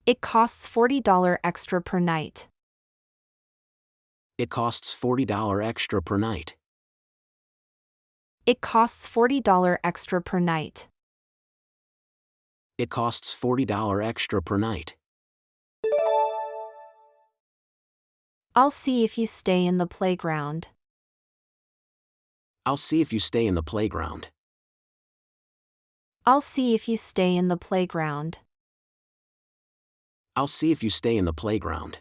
It costs $40 extra per night. It costs $40 extra per night. It costs $40 extra per night. It costs $40 extra per night. I'll see if you stay in the playground. I'll see if you stay in the playground. I'll see if you stay in the playground. I'll see if you stay in the playground.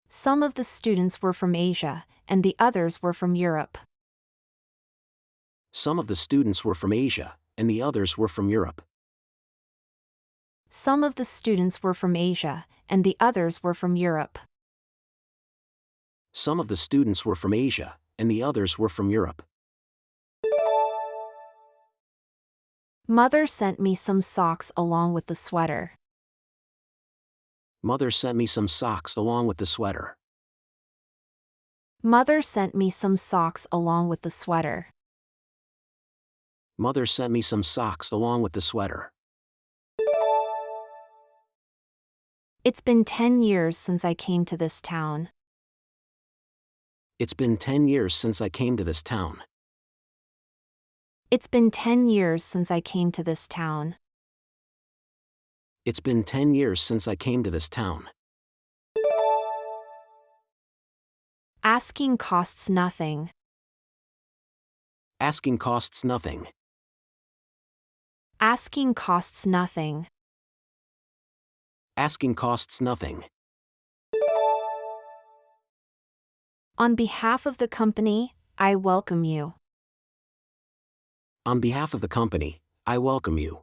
Some of the students were from Asia, and the others were from Europe. Some of the students were from Asia, and the others were from Europe. Some of the students were from Asia, and the others were from Europe. Some of the students were from Asia, and the others were from Europe. Mother sent me some socks along with the sweater. Mother sent me some socks along with the sweater. Mother sent me some socks along with the sweater. Mother sent me some socks along with the sweater. It's been 10 years since I came to this town. It's been 10 years since I came to this town. It's been 10 years since I came to this town. It's been 10 years since I came to this town. Asking costs nothing. Asking costs nothing. Asking costs nothing. Asking costs nothing. On behalf of the company, I welcome you. On behalf of the company, I welcome you.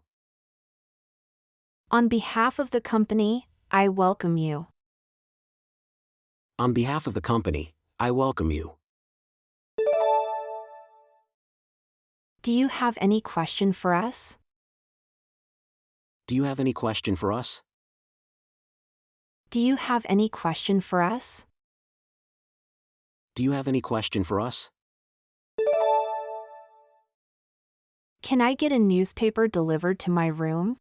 On behalf of the company, I welcome you. On behalf of the company, I welcome you. Do you have any question for us? Do you have any question for us? Do you have any question for us? Do you have any question for us? Can I get a newspaper delivered to my room?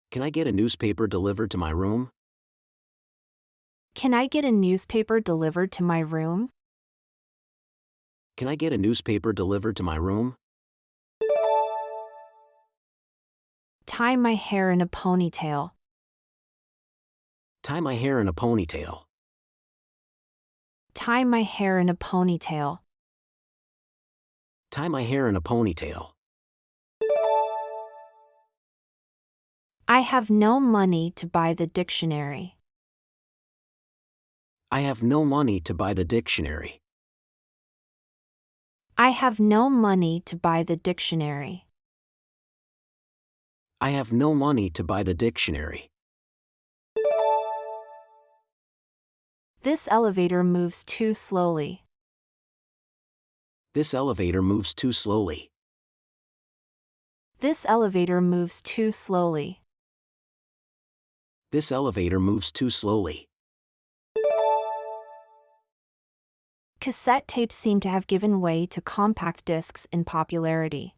Can I get a newspaper delivered to my room? Can I get a newspaper delivered to my room? Can I get a newspaper delivered to my room? Tie my hair in a ponytail. Tie my hair in a ponytail. Tie my hair in a ponytail. Tie my hair in a ponytail. I have no money to buy the dictionary. I have no money to buy the dictionary. I have no money to buy the dictionary. I have no money to buy the dictionary. This elevator moves too slowly. This elevator moves too slowly. This elevator moves too slowly. This elevator moves too slowly. Cassette tapes seem to have given way to compact discs in popularity.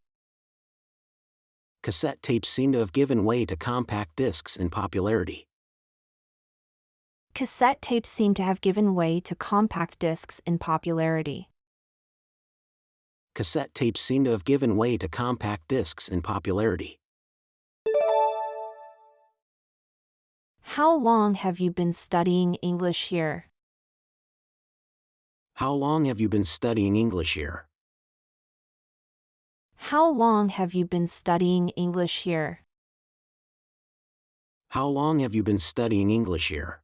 Cassette tapes seem to have given way to compact discs in popularity. Cassette tapes seem to have given way to compact discs in popularity. Cassette tapes seem to have given way to compact discs in popularity. How long have you been studying English here? How long have you been studying English here? How long have you been studying English here? How long have you been studying English here?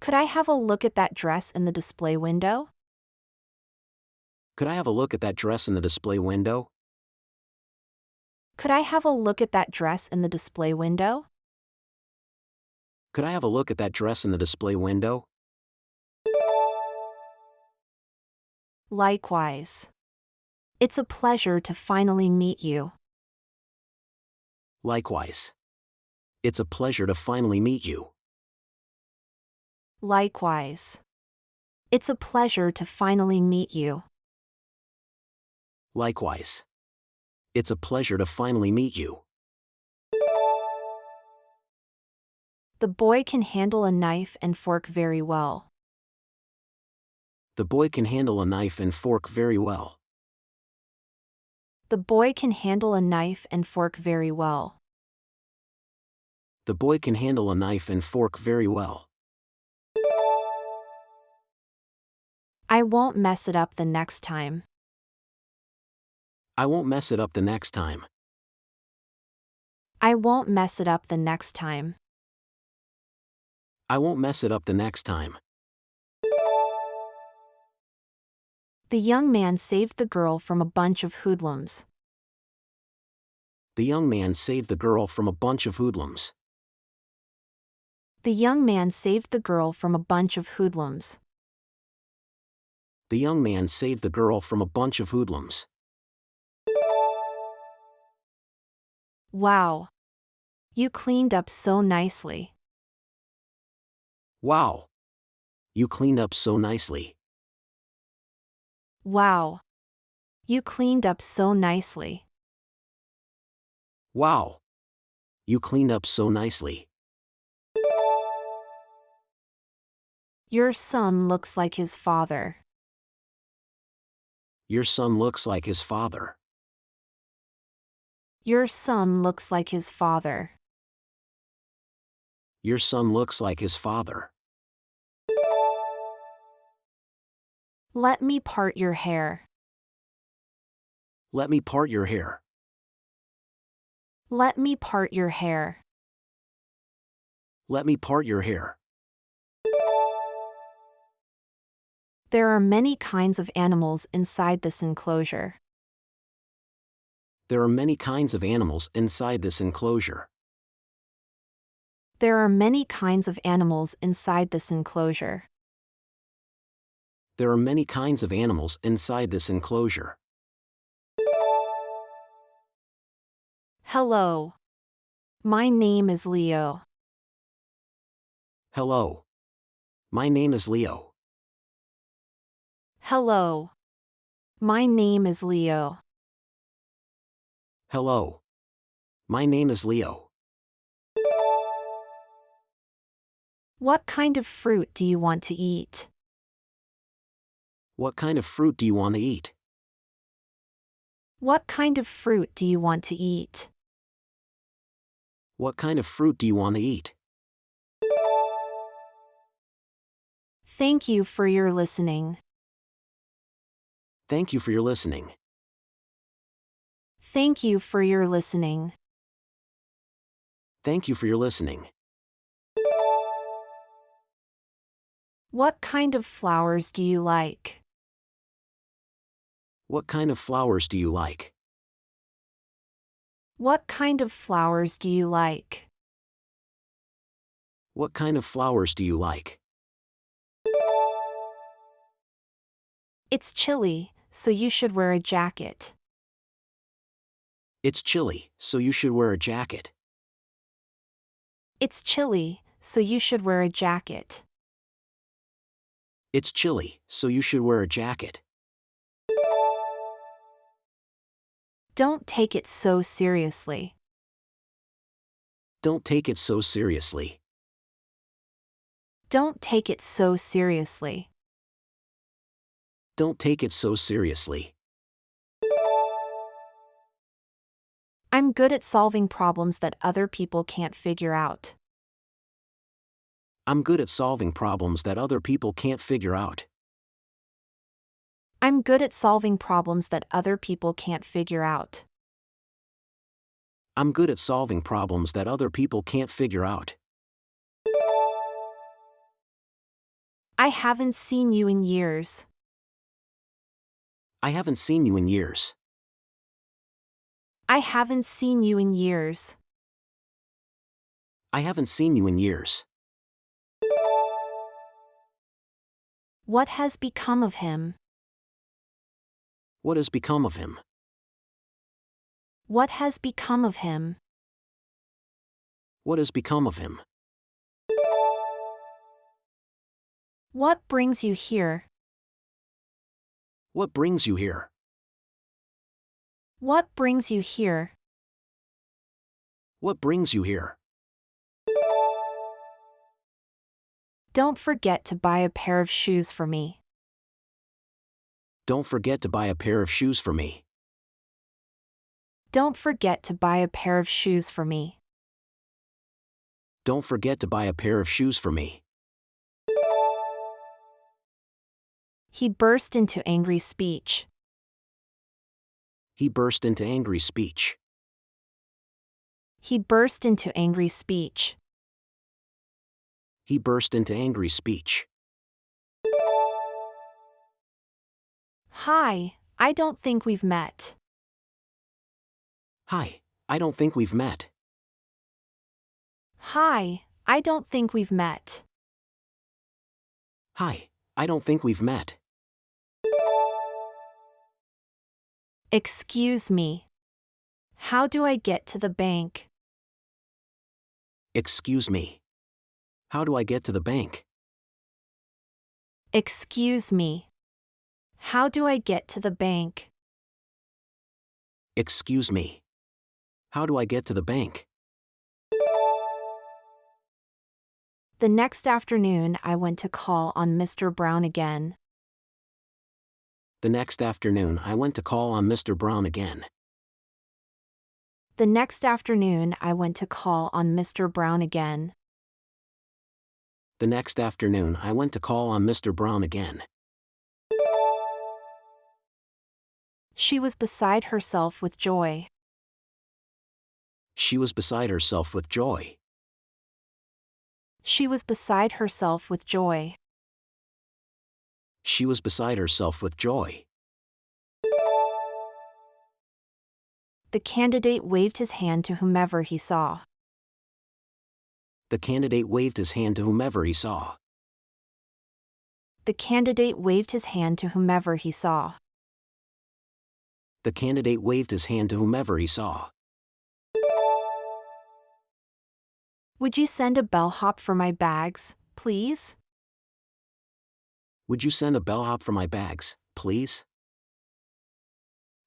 Could I have a look at that dress in the display window? Could I have a look at that dress in the display window? Could I have a look at that dress in the display window? Could I have a look at that dress in the display window? Likewise. It's a pleasure to finally meet you. Likewise. It's a pleasure to finally meet you. Likewise. It's a pleasure to finally meet you. Likewise. It's a pleasure to finally meet you. The boy can handle a knife and fork very well. The boy can handle a knife and fork very well. The boy can handle a knife and fork very well. The boy can handle a knife and fork very well. I won't mess it up the next time. I won't mess it up the next time. I won't mess it up the next time. I won't mess it up the next time. The young man saved the girl from a bunch of hoodlums. The young man saved the girl from a bunch of hoodlums. The young man saved the girl from a bunch of hoodlums. The young man saved the girl from a bunch of hoodlums. Wow. You cleaned up so nicely. Wow. You cleaned up so nicely. Wow. You cleaned up so nicely. Wow. You cleaned up so nicely. Your son looks like his father. Your son looks like his father. Your son looks like his father. Your son looks like his father. Let me part your hair. Let me part your hair. Let me part your hair. Let me part your hair. There are many kinds of animals inside this enclosure. There are many kinds of animals inside this enclosure. There are many kinds of animals inside this enclosure. There are many kinds of animals inside this enclosure. Hello. My name is Leo. Hello. My name is Leo. Hello. My name is Leo. Hello. My name is Leo. What kind of fruit do you want to eat? What kind of fruit do you want to eat? What kind of fruit do you want to eat? What kind of fruit do you want to eat? Thank you for your listening. Thank you for your listening. Thank you for your listening. Thank you for your listening. What kind of flowers do you like? What kind of flowers do you like? What kind of flowers do you like? What kind of flowers do you like? It's chilly, so you should wear a jacket. It's chilly, so you should wear a jacket. It's chilly, so you should wear a jacket. It's chilly, so you should wear a jacket. Don't take it so seriously. Don't take it so seriously. Don't take it so seriously. Don't take it so seriously. I'm good at solving problems that other people can't figure out. I'm good at solving problems that other people can't figure out. I'm good at solving problems that other people can't figure out. I'm good at solving problems that other people can't figure out. I haven't seen you in years. I haven't seen you in years. I haven't seen you in years. I haven't seen you in years. What has become of him? What has become of him? What has become of him? What has become of him? What brings you here? What brings you here? What brings you here? What brings you here? Don't forget to buy a pair of shoes for me. Don't forget to buy a pair of shoes for me. Don't forget to buy a pair of shoes for me. Don't forget to buy a pair of shoes for me. He burst into angry speech. He burst into angry speech. He burst into angry speech. He burst into angry speech. Hi, I don't think we've met. Hi, I don't think we've met. Hi, I don't think we've met. Hi, I don't think we've met. Excuse me. How do I get to the bank? Excuse me. How do I get to the bank? Excuse me. How do I get to the bank? Excuse me. How do I get to the bank? The next afternoon I went to call on Mr. Brown again. The next afternoon I went to call on Mr. Brown again. The next afternoon I went to call on Mr. Brown again. The next afternoon I went to call on Mr. Brown again. She was beside herself with joy. She was beside herself with joy. She was beside herself with joy. She was beside herself with joy. The candidate waved his hand to whomever he saw. The candidate waved his hand to whomever he saw. The candidate waved his hand to whomever he saw. The candidate waved his hand to whomever he saw. Would you send a bellhop for my bags, please? Would you send a bellhop for my bags, please?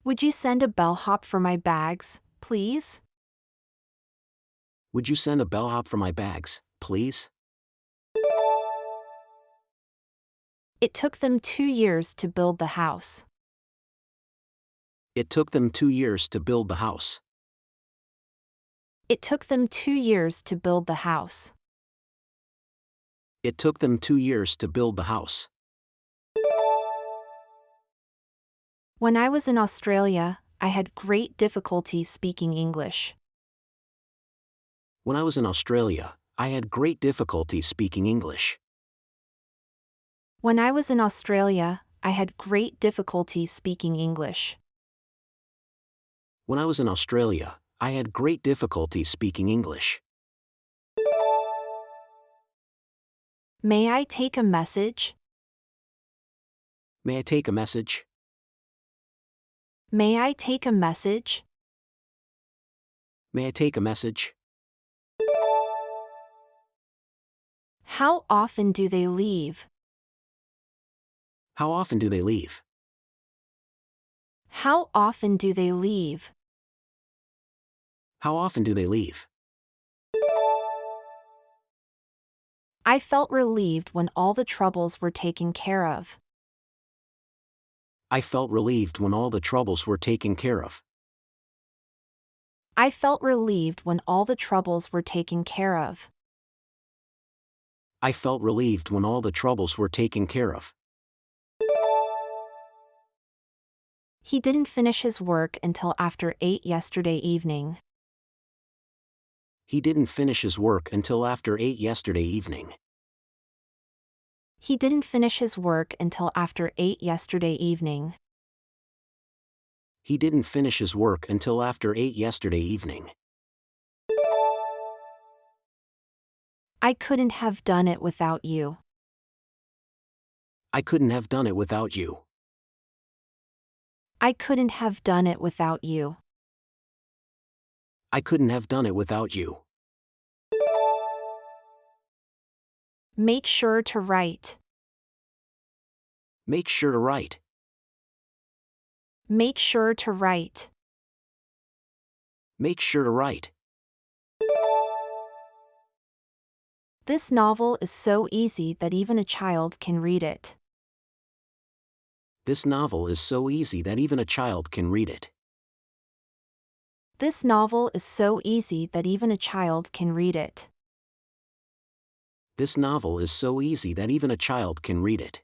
Would you send a bellhop for my bags, please? Would you send a bellhop for my bags, please? It took them 2 years to build the house. It took them 2 years to build the house. It took them 2 years to build the house. It took them 2 years to build the house. When I was in Australia, I had great difficulty speaking English. When I was in Australia, I had great difficulty speaking English. When I was in Australia, I had great difficulty speaking English. When I was in Australia, I had great difficulty speaking English. May I take a message? May I take a message? May I take a message? May I take a message? How often do they leave? How often do they leave? How often do they leave? How often do they leave? I felt relieved when all the troubles were taken care of. I felt relieved when all the troubles were taken care of. I felt relieved when all the troubles were taken care of. I felt relieved when all the troubles were taken care of. He didn't finish his work until after 8 yesterday evening. He didn't finish his work until after 8 yesterday evening. He didn't finish his work until after 8 yesterday evening. He didn't finish his work until after 8 yesterday evening. I couldn't have done it without you. I couldn't have done it without you. I couldn't have done it without you. I couldn't have done it without you. Make sure to write. Make sure to write. Make sure to write. Make sure to write. This novel is so easy that even a child can read it. This novel is so easy that even a child can read it. This novel is so easy that even a child can read it. This novel is so easy that even a child can read it.